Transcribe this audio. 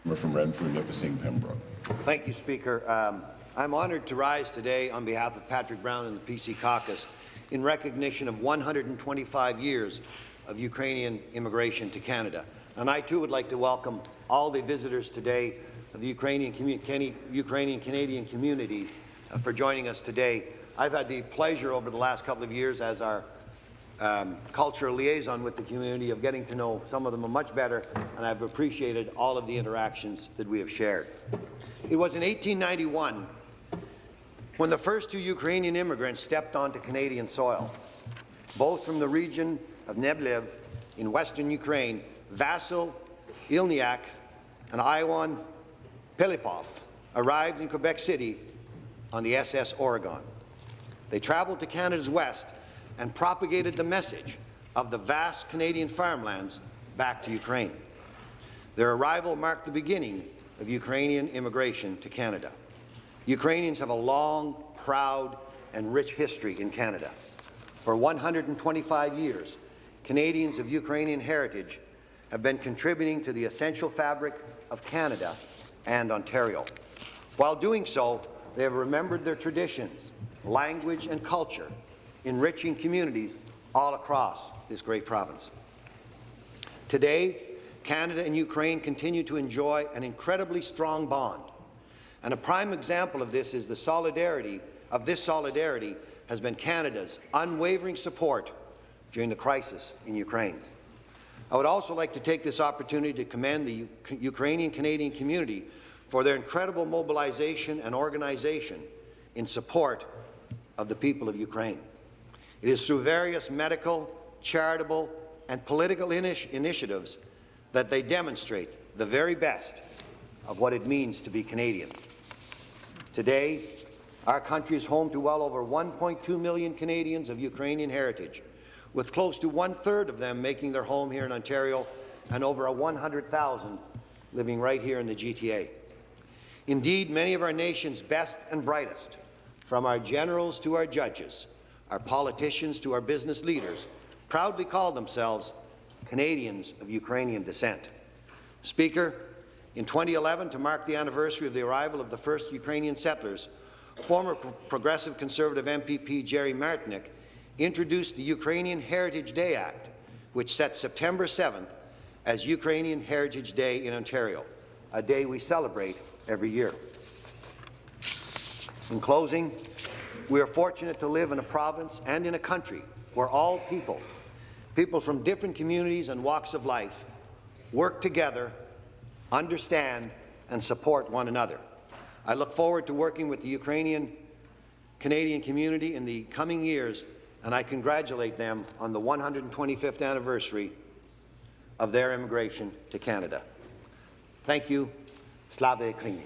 From Renfrew, Nipissing, Pembroke. Thank you, Speaker. I'm honoured to rise today on behalf of Patrick Brown and the PC caucus in recognition of 125 years of Ukrainian immigration to Canada. And I too would like to welcome all the visitors today of the Ukrainian Canadian community for joining us today. I've had the pleasure over the last couple of years as our cultural liaison with the community of getting to know some of them much better, and I've appreciated all of the interactions that we have shared. It was in 1891 when the first two Ukrainian immigrants stepped onto Canadian soil. Both from the region of Neblev in western Ukraine, Vasil Ilniak and Iwan Pelipov arrived in Quebec City on the SS Oregon. They traveled to Canada's west and propagated the message of the vast Canadian farmlands back to Ukraine. Their arrival marked the beginning of Ukrainian immigration to Canada. Ukrainians have a long, proud, and rich history in Canada. For 125 years, Canadians of Ukrainian heritage have been contributing to the essential fabric of Canada and Ontario. While doing so, they have remembered their traditions, language, and culture, enriching communities all across this great province. Today, Canada and Ukraine continue to enjoy an incredibly strong bond, and a prime example of this is the solidarity has been Canada's unwavering support during the crisis in Ukraine. I would also like to take this opportunity to commend the Ukrainian Canadian community for their incredible mobilization and organization in support of the people of Ukraine. It is through various medical, charitable, and political initiatives that they demonstrate the very best of what it means to be Canadian. Today, our country is home to well over 1.2 million Canadians of Ukrainian heritage, with close to one-third of them making their home here in Ontario and over 100,000 living right here in the GTA. Indeed, many of our nation's best and brightest, from our generals to our judges, our politicians to our business leaders, proudly call themselves Canadians of Ukrainian descent. Speaker, in 2011, to mark the anniversary of the arrival of the first Ukrainian settlers, former Progressive Conservative MPP Jerry Martinek introduced the Ukrainian Heritage Day Act, which sets September 7th as Ukrainian Heritage Day in Ontario, a day we celebrate every year. In closing, we are fortunate to live in a province and in a country where all people from different communities and walks of life, work together, understand, and support one another. I look forward to working with the Ukrainian Canadian community in the coming years, and I congratulate them on the 125th anniversary of their immigration to Canada. Thank you. Slava Ukraini.